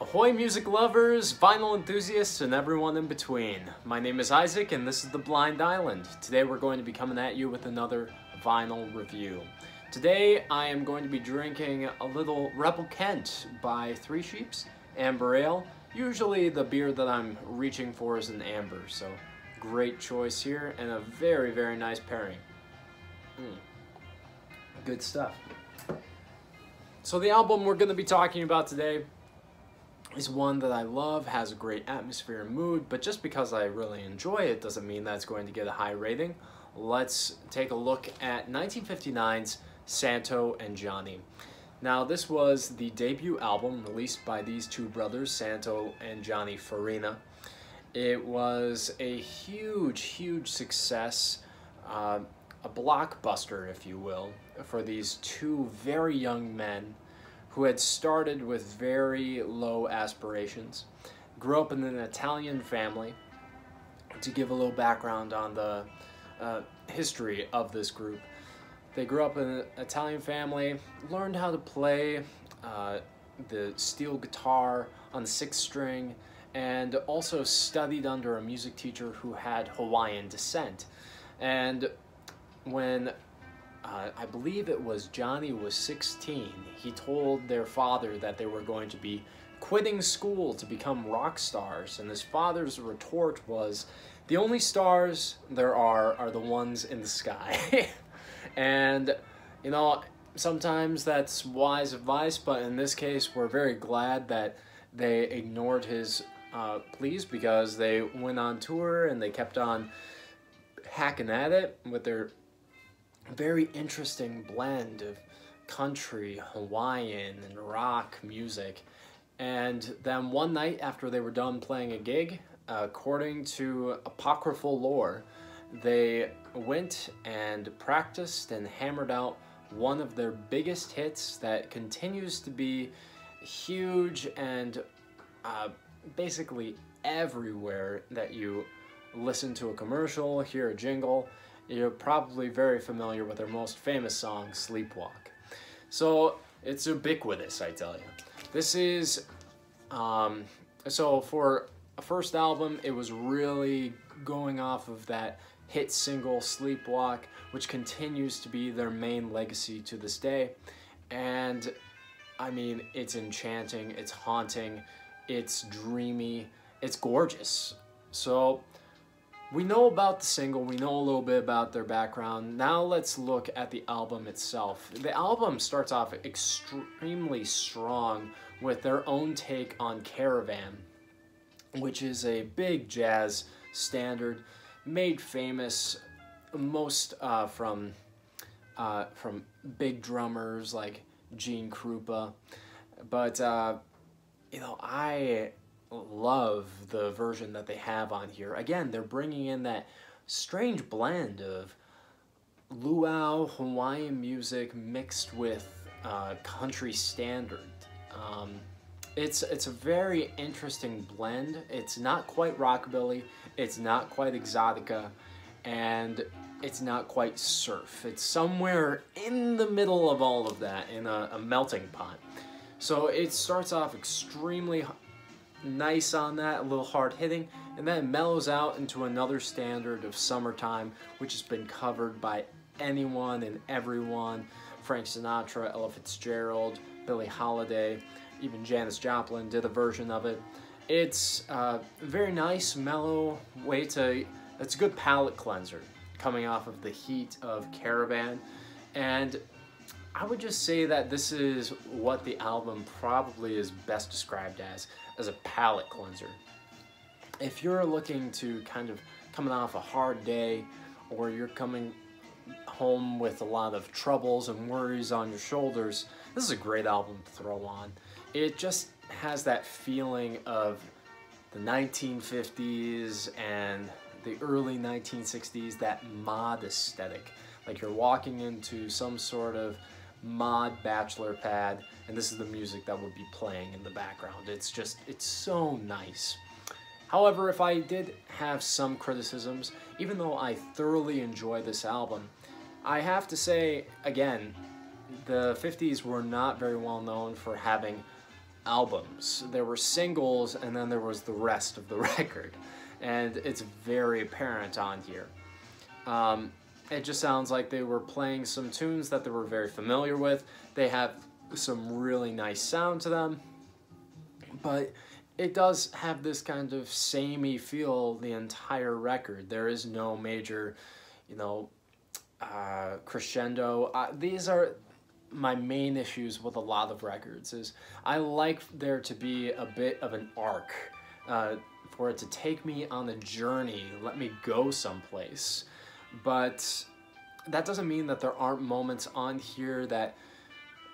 Ahoy music lovers, vinyl enthusiasts, and everyone in between. My name is Isaac and this is The Blind Island. Today we're going to be coming at you with another vinyl review. Today I am going to be drinking a little Rebel Kent by Three Sheeps Amber Ale. Usually the beer that I'm reaching for is an amber, so great choice here and a very, very nice pairing. Good stuff. So the album we're going to be talking about today is one that I love, has a great atmosphere and mood, but just because I really enjoy it doesn't mean that it's going to get a high rating. Let's take a look at 1959's Santo and Johnny. Now this was the debut album released by these two brothers, Santo and Johnny Farina. It was a huge, huge success, a blockbuster, if you will, for these two very young men who had started with very low aspirations, grew up in an Italian family. To give a little background on the history of this group, they grew up in an Italian family, learned how to play the steel guitar on the sixth string, and also studied under a music teacher who had Hawaiian descent. And when I believe it was Johnny was 16, he told their father that they were going to be quitting school to become rock stars, and his father's retort was, the only stars there are the ones in the sky. And you know, sometimes that's wise advice, but in this case we're very glad that they ignored his pleas, because they went on tour and they kept on hacking at it with their very interesting blend of country, Hawaiian, and rock music. And then one night after they were done playing a gig, according to apocryphal lore, they went and practiced and hammered out one of their biggest hits that continues to be huge and basically everywhere that you listen to a commercial, hear a jingle. You're probably very familiar with their most famous song, Sleepwalk. So it's ubiquitous, I tell you. This is, so for a first album, it was really going off of that hit single, Sleepwalk, which continues to be their main legacy to this day. And I mean, it's enchanting, it's haunting, it's dreamy, it's gorgeous. So we know about the single, we know a little bit about their background. Now let's look at the album itself. The album starts off extremely strong with their own take on Caravan, which is a big jazz standard made famous most from big drummers like Gene Krupa. But you know, I love the version that they have on here. Again, they're bringing in that strange blend of luau Hawaiian music mixed with country standard. It's a very interesting blend. It's not quite rockabilly, it's not quite exotica, and it's not quite surf. It's somewhere in the middle of all of that, in a melting pot. So it starts off extremely nice on that, a little hard hitting, and then mellows out into another standard of Summertime, which has been covered by anyone and everyone. Frank Sinatra, Ella Fitzgerald, Billie Holiday, even Janis Joplin did a version of it. It's a very nice, mellow way to, it's a good palate cleanser coming off of the heat of Caravan. And I would just say that this is what the album probably is best described as a palate cleanser. If you're looking to kind of coming off a hard day, or you're coming home with a lot of troubles and worries on your shoulders, this is a great album to throw on. It just has that feeling of the 1950s and the early 1960s, that mod aesthetic. Like you're walking into some sort of mod bachelor pad, and this is the music that would be playing in the background. It's just, it's so nice. However, if I did have some criticisms, even though I thoroughly enjoy this album, I have to say, again, the 50s were not very well known for having albums. There were singles, and then there was the rest of the record. And it's very apparent on here. It just sounds like they were playing some tunes that they were very familiar with. They have some really nice sound to them, but it does have this kind of samey feel the entire record. There is no major, you know, crescendo. These are my main issues with a lot of records. Is I like there to be a bit of an arc, for it to take me on a journey, let me go someplace. But that doesn't mean that there aren't moments on here that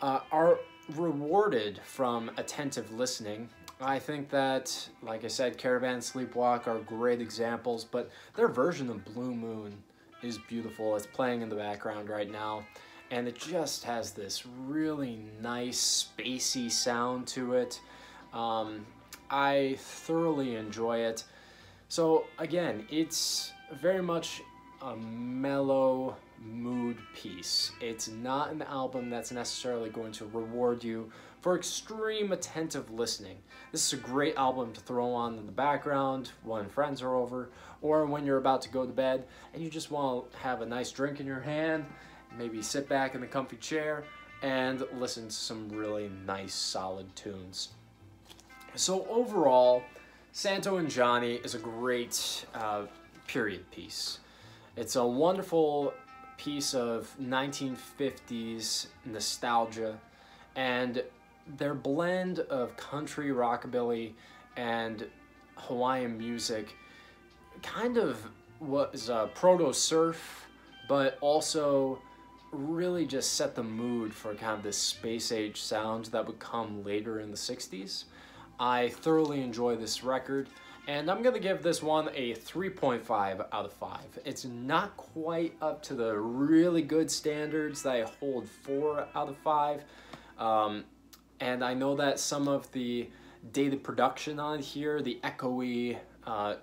are rewarded from attentive listening. I think that, like I said, Caravan Sleepwalk are great examples, but their version of Blue Moon is beautiful. It's playing in the background right now, and it just has this really nice, spacey sound to it. I thoroughly enjoy it. So again, it's very much a mellow mood piece. It's not an album that's necessarily going to reward you for extreme attentive listening. This is a great album to throw on in the background when friends are over, or when you're about to go to bed and you just want to have a nice drink in your hand, maybe sit back in the comfy chair and listen to some really nice solid tunes. So overall, Santo and Johnny is a great period piece. It's a wonderful piece of 1950s nostalgia, and their blend of country, rockabilly, and Hawaiian music kind of was proto-surf, but also really just set the mood for kind of this space age sound that would come later in the 60s. I thoroughly enjoy this record, and I'm gonna give this one a 3.5 out of 5. It's not quite up to the really good standards that I hold 4 out of 5. And I know that some of the dated production on here, the echoey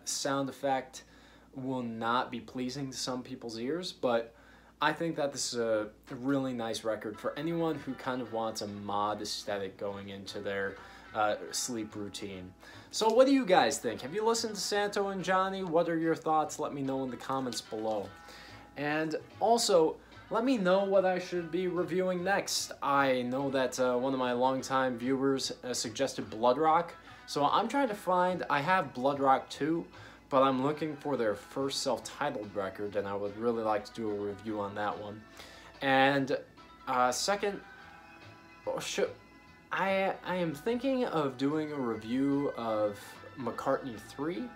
sound effect, will not be pleasing to some people's ears, but I think that this is a really nice record for anyone who kind of wants a mod aesthetic going into their sleep routine. So what do you guys think? Have you listened to Santo and Johnny? What are your thoughts? Let me know in the comments below. And also, let me know what I should be reviewing next. I know that one of my longtime viewers suggested Blood Rock, so I'm trying to find, I have Blood Rock 2, but I'm looking for their first self-titled record, and I would really like to do a review on that one. And second, I am thinking of doing a review of McCartney 3.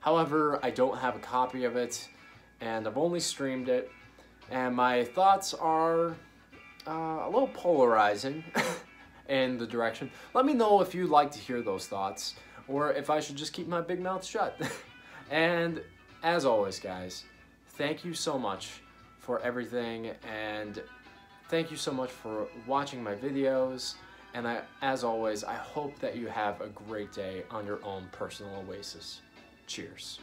However, I don't have a copy of it, and I've only streamed it, and my thoughts are a little polarizing in the direction. Let me know if you'd like to hear those thoughts, or if I should just keep my big mouth shut. And as always, guys, thank you so much for everything, and thank you so much for watching my videos, and as always, I hope that you have a great day on your own personal oasis. Cheers.